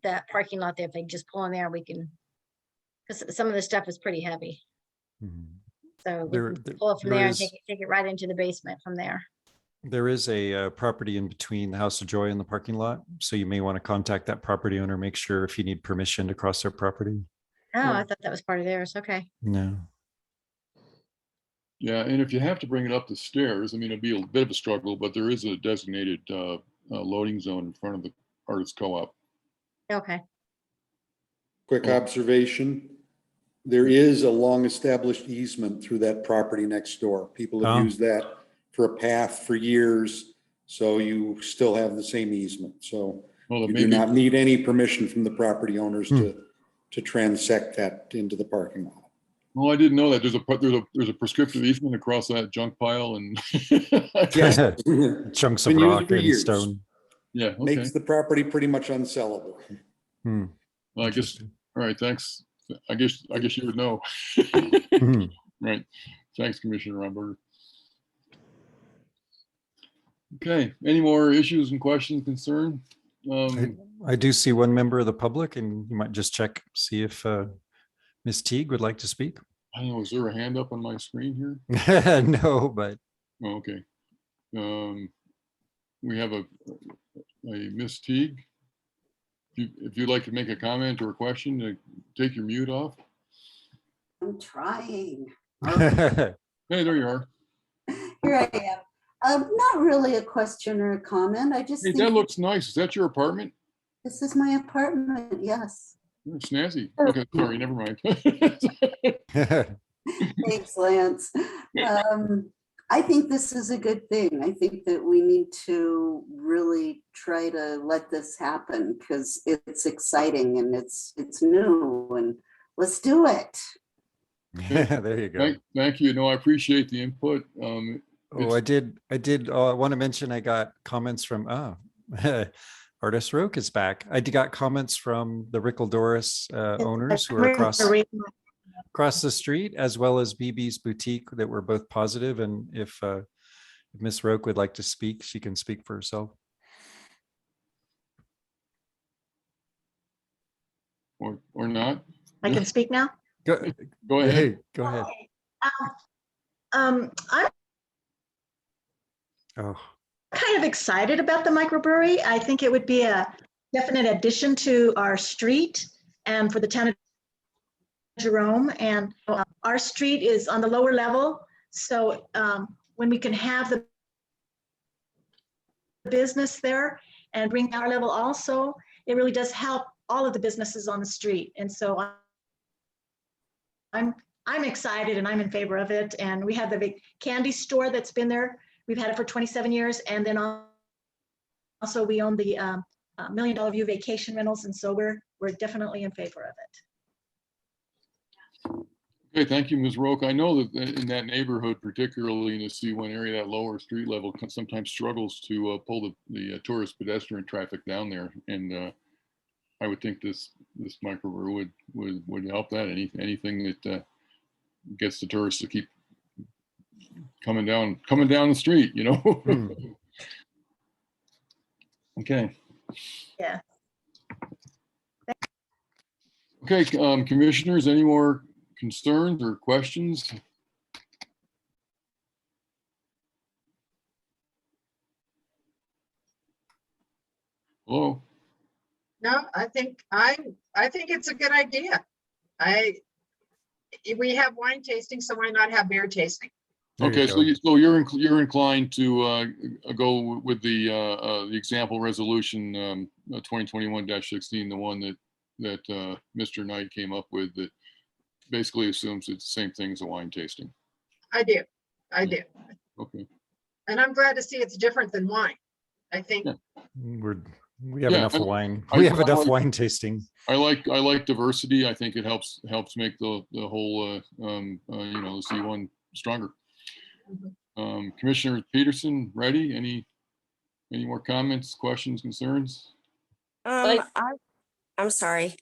G: that parking lot there. If they just pull in there, we can, because some of the stuff is pretty heavy.
B: Mhm.
G: So we
B: There-
G: can
B: there-
G: pull it from
B: there
G: there and
B: is-
G: take it right into the basement from there.
B: There is a property in between the House of Joy and the parking lot. So you may want to contact that property owner, make sure if you need permission to cross their property.
G: Oh, I thought that was part of theirs. Okay.
B: No.
A: Yeah, and if you have to bring it up the stairs, I mean, it'd be a bit of a struggle, but there is a designated loading zone in front of the artist co-op.
G: Okay.
H: Quick observation. There is a long-established easement through that property next door. People
B: Oh.
H: have used that for a path for years, so you still have the same easement. So
A: Well,
H: you do
A: maybe,
H: not need any permission from the property owners to transect that into the parking lot.
A: well, I didn't know that. There's a prescriptive easement across that junk pile and.
H: Yes.
B: Chunks
H: Been
B: of
H: used
B: rock
H: for
B: and
H: years.
B: stone.
A: Yeah, okay.
H: Makes the property pretty much unsellable.
B: Hmm.
A: Well, I guess,
B: Interesting.
A: all right, thanks. I guess you would know.
B: Mhm.
A: Right. Thanks, Commissioner Romberg. Okay, any more issues and questions, concern?
B: I do see one member of the public, and you might just check, see if Ms. Teague would like to speak?
A: I don't know, is there a hand up on my screen here?
B: No, but
A: Oh, okay. We have a Miss Teague. If you'd like to make a comment or a question, take your mute off.
I: I'm trying.
A: Hey, there you are.
I: Here I am. Not really a question or a comment. I just
A: Hey, that
I: think
A: looks nice. Is that your apartment?
I: this is my apartment. Yes.
A: Oh, snazzy. Okay, sorry, never mind.
I: Thanks, Lance. I think this is a good thing. I think that we need to really try to let this happen because it's exciting and it's new and let's do it.
B: There you go.
A: Thank you. No, I appreciate the input.
B: Oh, I did want to mention I got comments from, Artis Roque is back. I got comments from the Rickle Doris owners who are across the street, as well as BB's Boutique, that were both positive. And if Miss Roque would like to speak, she can speak for herself.
A: Or not.
J: I can speak now.
B: Go
A: ahead.
B: Hey, go ahead.
J: I'm
B: Oh,
J: kind of excited about the microbrewery. I think it would be a definite addition to our street and for the town of Jerome. And our street is on the lower level. So when we can have the business there and bring our level also, it really does help all of the businesses on the street. And so I'm excited and I'm in favor of it. And we have the big candy store that's been there. We've had it for 27 years. And then also we own the $1 Million View Vacation Rentals. And so we're definitely in favor of it.
A: Okay, thank you, Ms. Roque. I know that in that neighborhood, particularly in the C1 area, that lower street level sometimes struggles to pull the tourist pedestrian traffic down there. And I would think this microbrewery would help that. Anything that gets the tourists to keep coming down the street, you know. Okay.
J: Yeah.
A: Okay, commissioners, any more concerns or questions? Hello?
F: No, I think it's a good idea. We have wine tasting, so why not have beer tasting?
B: There you
A: Okay,
B: go.
A: so you're inclined to go with the example resolution 2021-16, the one that Mr. Knight came up with, that basically assumes it's the same thing as a wine tasting.
F: I do.
A: Okay.
F: And I'm glad to see it's different than wine. I think,
A: Yeah.
B: We have
A: Yeah,
B: enough wine.
A: I-
B: We have
A: I
B: enough
A: like-
B: wine tasting.
A: I like diversity. I think it helps make the whole the C1 stronger. Commissioner Peterson, ready? Any more comments, questions, concerns?
D: I'm sorry.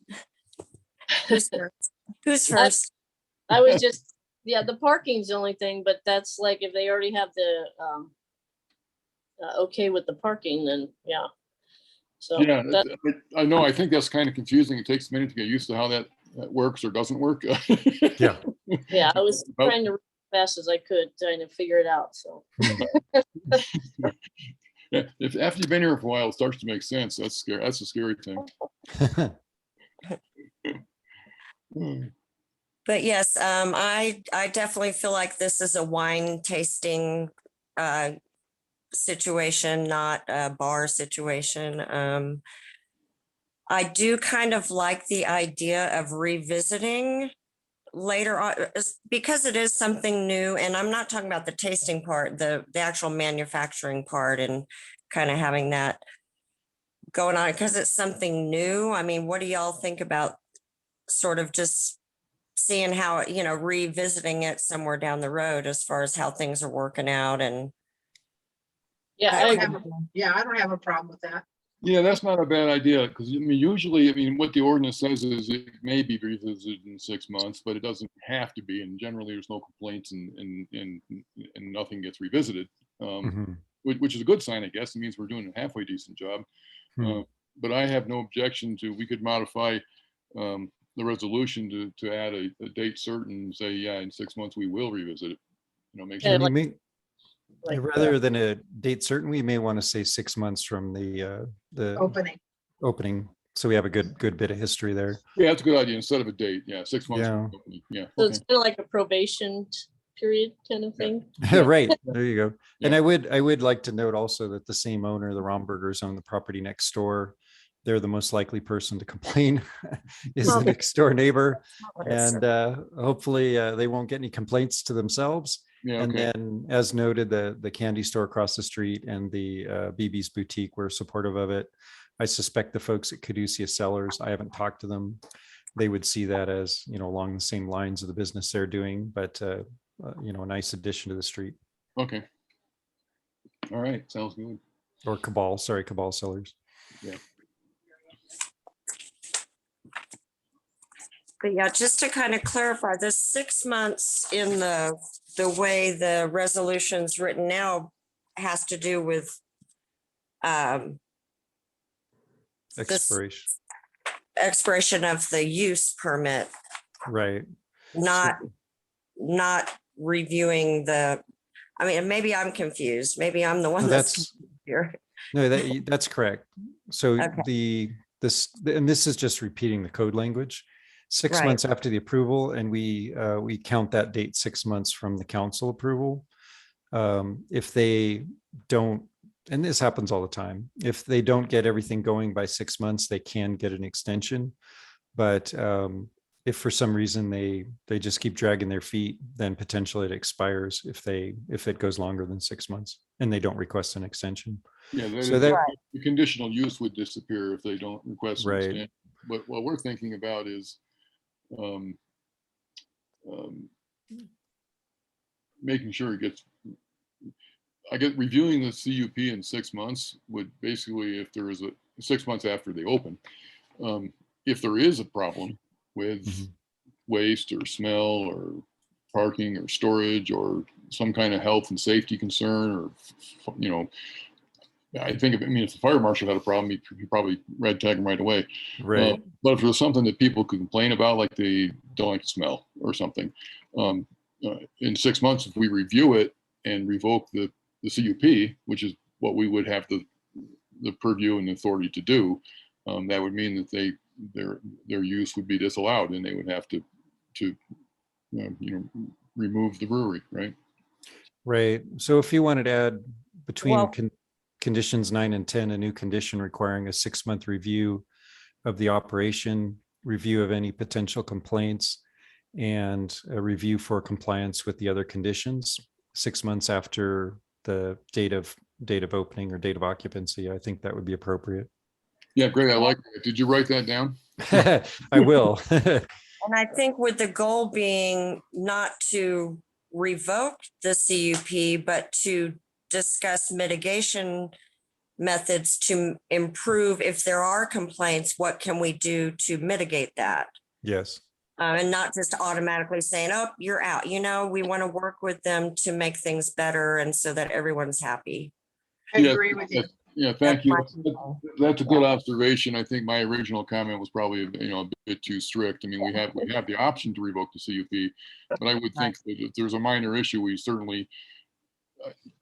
D: Who's first? Who's first?
E: I was just, yeah, the parking's the only thing, but that's like if they already have the okay with the parking, then yeah. So
A: Yeah,
E: that,
A: I know. I think that's kind of confusing. It takes a minute to get used to how that works or doesn't work.
B: Yeah.
E: yeah, I was trying to read as fast as I could, trying to figure it out, so.
A: Yeah, if after you've been here for a while, it starts to make sense. That's scary. That's a scary thing.
D: But yes, I definitely feel like this is a wine tasting situation, not a bar situation. I do kind of like the idea of revisiting later on because it is something new, and I'm not talking about the tasting part, the actual manufacturing part, and kind of having that going on because it's something new. I mean, what do y'all think about sort of just seeing how, revisiting it somewhere down the road as far as how things are working out? And
E: Yeah,
F: I
E: I
F: don't
E: agree.
F: have I don't have a problem with that.
A: Yeah, that's not a bad idea because usually, what the ordinance says is it may be revisited in 6 months, but it doesn't have to be. And generally, there's no complaints and nothing gets revisited,
B: Mhm.
A: which is a good sign, I guess. It means we're doing a halfway decent job.
B: Hmm.
A: But I have no objection to, we could modify the resolution to add a date certain, and say, yeah, in 6 months, we will revisit it. Make
E: Yeah,
A: sure.
B: And you may,
E: like,
B: rather than a date certain, we may want to say 6 months from the
F: Opening.
B: opening. So we have a good bit of history there.
A: Yeah, that's a good idea. Instead of a date, yeah, 6 months.
B: Yeah.
A: from opening. Yeah,
E: So
A: okay.
E: it's kind of like a probation period kind of thing.
B: Right, there you go. And
A: Yeah.
B: I would like to note also that the same owner, the Rombergers, own the property next door. They're the most likely person to complain is the
D: Well,
B: next door neighbor.
D: What is
B: And hopefully they won't get any complaints to themselves.
A: Yeah,
B: And
A: okay.
B: then, as noted, the candy store across the street and the BB's Boutique were supportive of it. I suspect the folks at Caduceus Cellars, I haven't talked to them. They would see that as, along the same lines of the business they're doing, but a nice addition to the street.
A: Okay. All right, sounds good.
B: Or Cabal Cellars.
A: Yeah.
D: But yeah, just to kind of clarify, the 6 months in the way the resolution's written now has to do with
B: Expiration,
D: expiration of the use permit,
B: right.
D: not reviewing I mean, maybe I'm confused. Maybe I'm the one
B: No,
D: that's
B: that's,
D: here.
B: no, that's correct. So
D: Okay.
B: this is just repeating the code language. 6
D: Right.
B: months after the approval, and we count that date 6 months from the council approval. If they don't, and this happens all the time, if they don't get everything going by 6 months, they can get an extension. But if for some reason they just keep dragging their feet, then potentially it expires if it goes longer than 6 months and they don't request an extension.
A: Yeah,
B: So that,
A: the conditional use would disappear if they don't request. an
B: Right.
A: extension. But what we're thinking about is making sure it gets, I guess, reviewing the CUP in 6 months would basically, if there is 6 months after they open, if there is a problem with waste or smell or parking or storage or some kind of health and safety concern, or, I think, if the fire marshal had a problem, he'd probably red tag them right away.
B: right.
A: But if there's something that people could complain about, like they don't like the smell or something, in 6 months, if we review it and revoke the CUP, which is what we would have the purview and authority to do, that would mean that their use would be disallowed, and they would have to remove the brewery, right?
B: Right. So if you wanted to add between
D: Well-
B: conditions 9 and 10, a new condition requiring a 6-month review of the operation, review of any potential complaints, and a review for compliance with the other conditions 6 months after the date of opening or date of occupancy, I think that would be appropriate.
A: Yeah, great. I like that. Did you write that down?
B: I will.
D: And I think with the goal being not to revoke the CUP, but to discuss mitigation methods to improve, if there are complaints, what can we do to mitigate that?
B: Yes.
D: And not just automatically saying, oh, you're out. We want to work with them to make things better and so that everyone's happy.
F: I
A: Yeah,
F: agree with you.
A: Yeah, thank you.
D: That's my goal.
A: That's a good observation. I think my original comment was probably, a bit too strict. I mean, we have the option to revoke the CUP, but I would think that if there's a minor issue, we certainly,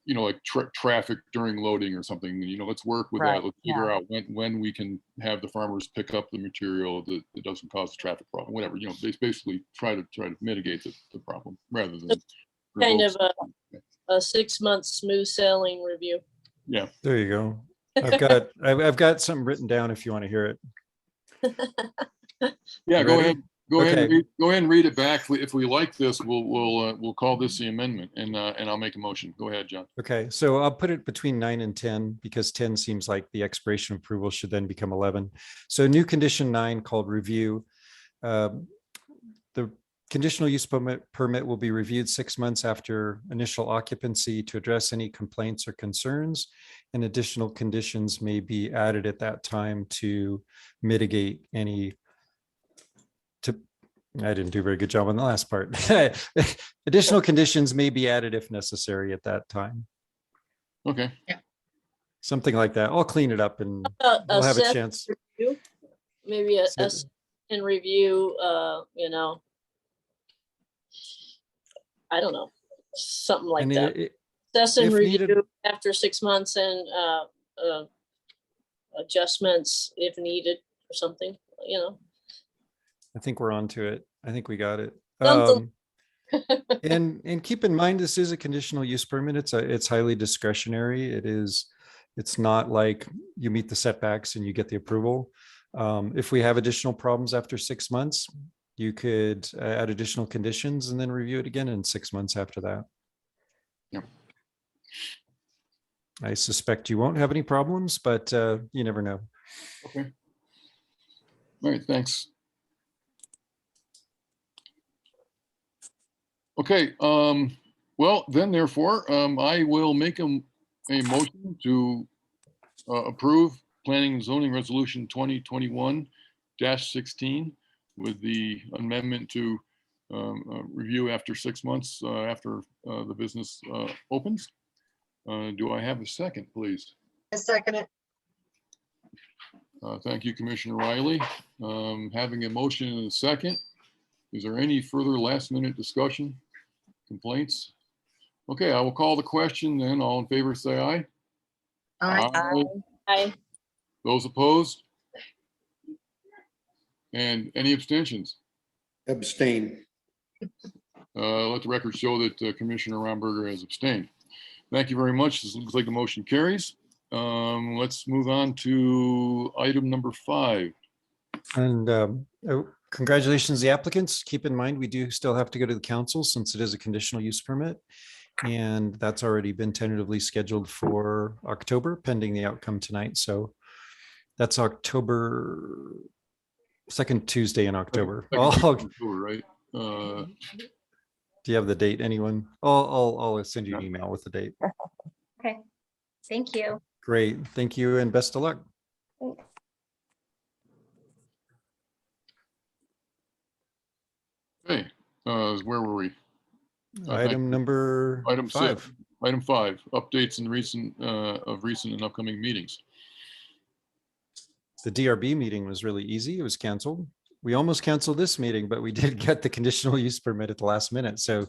A: like traffic during loading or something, let's work with
D: Right,
A: that. Let's figure out when we can have the farmers pick up the material that doesn't cause a traffic problem, whatever, basically try to mitigate the problem rather than.
E: Kind
A: revoke.
E: of a 6 month smooth sailing review.
A: Yeah,
B: There you go. I've got something written down if you want to hear it.
A: yeah,
B: You
A: go
B: ready?
A: ahead. Go ahead,
B: Okay.
A: go ahead and read it back. If we like this, we'll call this the amendment, and I'll make a motion. Go ahead, John.
B: Okay, so I'll put it between 9 and 10 because 10 seems like the expiration of approval should then become 11. So new condition 9 called review. The conditional use permit will be reviewed 6 months after initial occupancy to address any complaints or concerns, and additional conditions may be added at that time to mitigate any. I didn't do a very good job on the last part. Additional conditions may be added if necessary at that time.
A: Okay.
B: Something like that. I'll clean it up and
E: A
B: we'll have a
E: set
B: chance.
E: review, maybe a
B: Set-
E: and review, I don't know, something like
B: And
E: that.
B: it-
E: Assess and
B: if needed-
E: review after 6 months and adjustments if needed or something,
B: I think we're on to it. I think we got it.
E: Something.
B: And keep in mind, this is a conditional use permit. It's highly discretionary. It's not like you meet the setbacks and you get the approval. If we have additional problems after 6 months, you could add additional conditions and then review it again in 6 months after that.
A: Yep.
B: I suspect you won't have any problems, but you never know.
A: Okay. All right, thanks. Okay, well, then therefore, I will make a motion to approve Planning and Zoning Resolution 2021-16 with the amendment to review after 6 months after the business opens. Do I have a second, please?
F: I second it.
A: Thank you, Commissioner Riley. Having a motion and a second, is there any further last minute discussion, complaints? Okay, I will call the question then. All in favor, say aye.
E: I,
A: Those opposed? And any abstentions?
H: Abstain.
A: Let the record show that Commissioner Romberger has abstained. Thank you very much. This looks like the motion carries. Let's move on to item number 5.
B: And congratulations, the applicants. Keep in mind, we do still have to go to the council since it is a conditional use permit. And that's already been tentatively scheduled for October, pending the outcome tonight. So that's October, second Tuesday in October.
A: Right?
B: Do you have the date, anyone? I'll send you an email with the date.
G: Okay, thank you.
B: Great, thank you and best of luck.
A: Okay, where were we?
B: Item number
A: Item
B: 5.
A: 6. Item 5, updates and recent and upcoming meetings.
B: The DRB meeting was really easy. It was canceled. We almost canceled this meeting, but we did get the conditional use permit at the last minute. So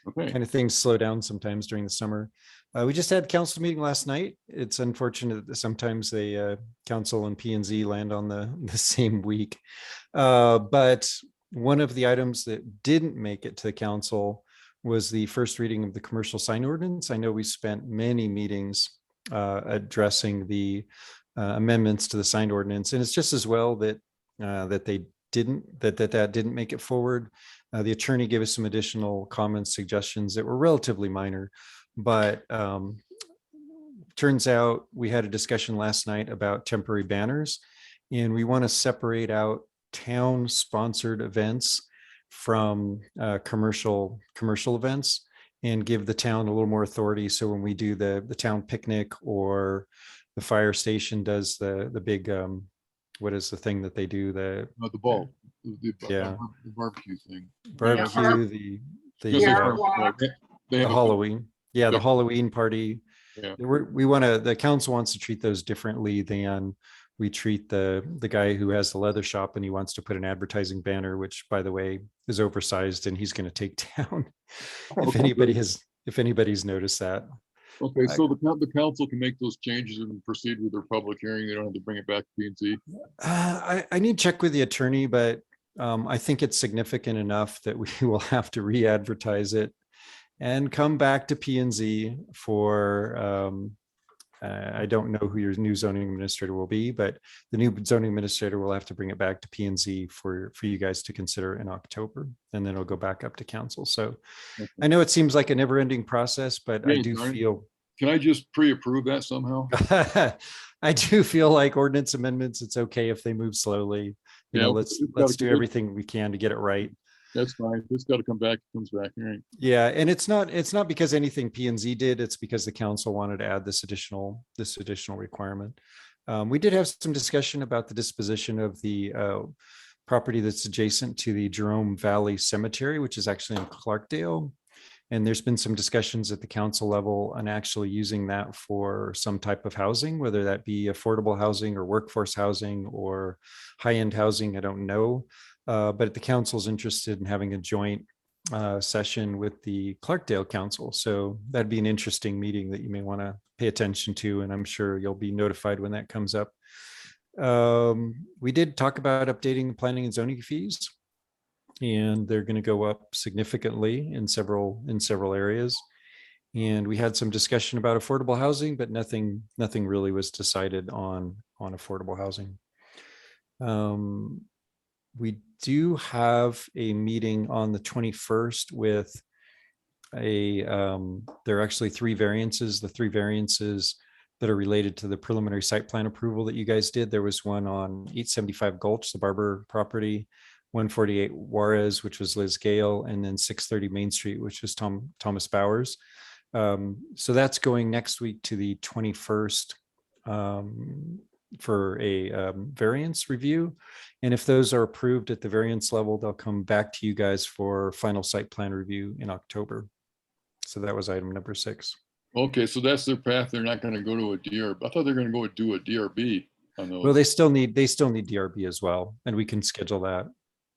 A: Okay,
B: kind of things slow down sometimes during the summer. We just had council meeting last night. It's unfortunate that sometimes they council and P and Z land on the same week. But one of the items that didn't make it to the council was the first reading of the commercial sign ordinance. I know we spent many meetings addressing the amendments to the sign ordinance, and it's just as well that that didn't make it forward. The attorney gave us some additional comments, suggestions that were relatively minor, but turns out we had a discussion last night about temporary banners, and we want to separate out town-sponsored events from commercial events and give the town a little more authority. So when we do the town picnic, or the fire station does the big what is the thing that they do, the
A: ball,
B: Yeah.
A: the barbecue thing.
B: barbecue, the Halloween,
A: Yeah.
B: the Halloween party.
A: Yeah.
B: The council wants to treat those differently than we treat the guy who has the leather shop and he wants to put an advertising banner, which, by the way, is oversized and he's going to take down. If anybody's noticed that.
A: Okay, so the council can make those changes and proceed with their public hearing. They don't have to bring it back to P&Z.
B: I need to check with the attorney, but I think it's significant enough that we will have to re-advertise it and come back to P&Z for, I don't know who your new zoning administrator will be, but the new zoning administrator will have to bring it back to P&Z for you guys to consider in October, and then it'll go back up to council. So
A: Okay.
B: I know it seems like a never-ending process, but I
A: Hey,
B: do
A: Darren.
B: feel
A: Can I just pre-approve that somehow?
B: I do feel like ordinance amendments, it's okay if they move slowly. You know, let's do everything we can to get it right.
A: That's fine. It's got to come back. It comes back. All right.
B: Yeah, and it's not because anything P and Z did, it's because the council wanted to add this additional requirement. We did have some discussion about the disposition of the property that's adjacent to the Jerome Valley Cemetery, which is actually in Clarkdale. And there's been some discussions at the council level on actually using that for some type of housing, whether that be affordable housing or workforce housing or high-end housing, I don't know. But the council's interested in having a joint session with the Clarkdale Council. So that'd be an interesting meeting that you may want to pay attention to, and I'm sure you'll be notified when that comes up. We did talk about updating planning and zoning fees, and they're going to go up significantly in several areas. And we had some discussion about affordable housing, but nothing really was decided on affordable housing. We do have a meeting on the 21st with there are actually 3 variances. The 3 variances that are related to the preliminary site plan approval that you guys did. There was one on 875 Gulch, the Barber property, 148 Juarez, which was Liz Gale, and then 630 Main Street, which was Thomas Bowers. So that's going next week to the 21st for a variance review. And if those are approved at the variance level, they'll come back to you guys for final site plan review in October. So that was item number 6.
A: Okay, so that's their path. They're not gonna go to a DRB. I thought they're gonna go do a DRB on those.
B: Well, they still need DRB as well, and we can schedule that.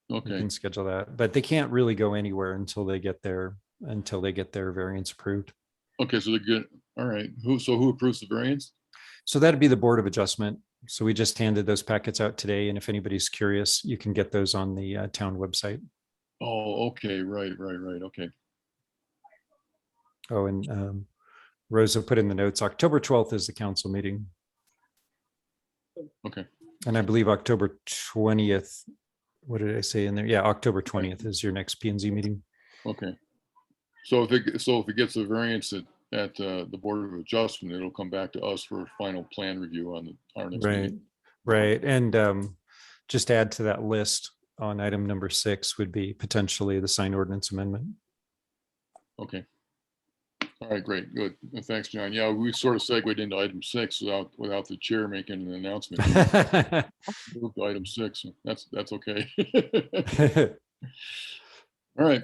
B: We
A: Okay,
B: can schedule that, but they can't really go anywhere until they get their variance approved.
A: okay, so they're good. All right, who approves the variance?
B: So that'd be the Board of Adjustment. So we just handed those packets out today, and if anybody's curious, you can get those on the town website.
A: Oh, okay, right, okay.
B: Oh, and Rosa put in the notes, October 12th is the council meeting.
A: Okay.
B: And I believe October 20th, what did I say in there? Yeah, October 20th is your next P and Z meeting.
A: Okay. So if it gets a variance at the Board of Adjustment, it'll come back to us for a final plan review on our next
B: Right,
A: meeting.
B: right. And just add to that list on item number 6 would be potentially the sign ordinance amendment.
A: Okay. All right, great, good. Thanks, John. Yeah, we sort of segued into item 6 without the chair making an announcement. Move to item 6. That's okay. All right.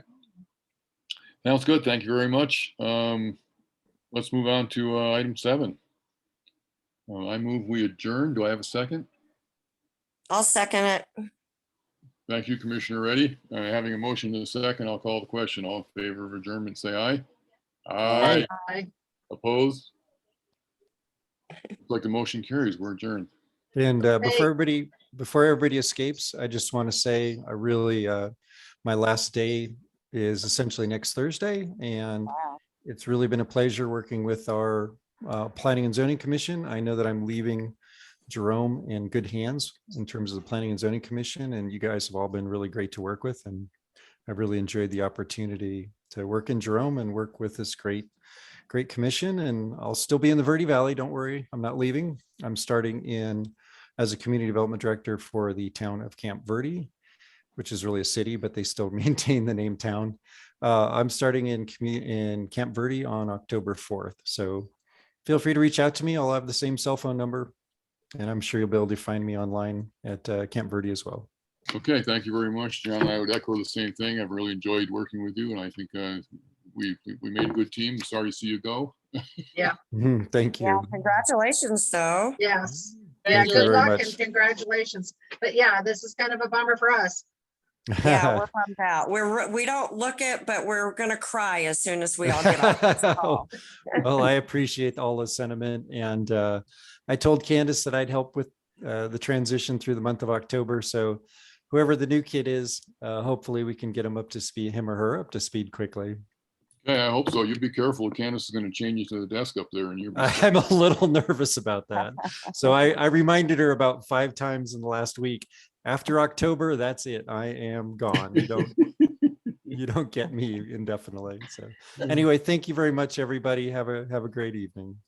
A: Sounds good. Thank you very much. Let's move on to item 7. I move we adjourn. Do I have a second?
D: I'll second it.
A: Thank you, Commissioner Reddy. Having a motion in a second, I'll call the question. All in favor of adjournment, say aye. Aye.
F: Aye.
A: Opposed? Looks like the motion carries. We're adjourned.
B: And before everybody escapes, I just want to say I really my last day is essentially next Thursday, and it's really been a pleasure working with our Planning and Zoning Commission. I know that I'm leaving Jerome in good hands in terms of the Planning and Zoning Commission, and you guys have all been really great to work with, and I've really enjoyed the opportunity to work in Jerome and work with this great commission. And I'll still be in the Verde Valley. Don't worry, I'm not leaving. I'm starting in as a community development director for the town of Camp Verde, which is really a city, but they still maintain the name town. I'm starting in Camp Verde on October 4th. So feel free to reach out to me. I'll have the same cell phone number, and I'm sure you'll be able to find me online at Camp Verde as well.
A: Okay, thank you very much, John. I would echo the same thing. I've really enjoyed working with you, and I think we made a good team. Sorry to see you go.
B: Thank
D: Yeah,
B: you.
D: congratulations, though.
F: Yes. Yeah,
B: Thank you
F: good
B: very
F: luck
B: much.
F: and congratulations. But yeah, this is kind of a bummer for us.
D: Yeah, we're bummed out. We don't look it, but we're gonna cry as soon as we all get off this call.
B: Well, I appreciate all the sentiment, and I told Candace that I'd help with the transition through the month of October. So whoever the new kid is, hopefully we can get him or her up to speed quickly.
A: Okay, I hope so. You be careful. Candace is going to change you to the desk up there, and you're.
B: I'm a little nervous about that. So I reminded her about 5 times in the last week. After October, that's it. I am gone. You don't get me indefinitely. So anyway, thank you very much, everybody. Have a great evening.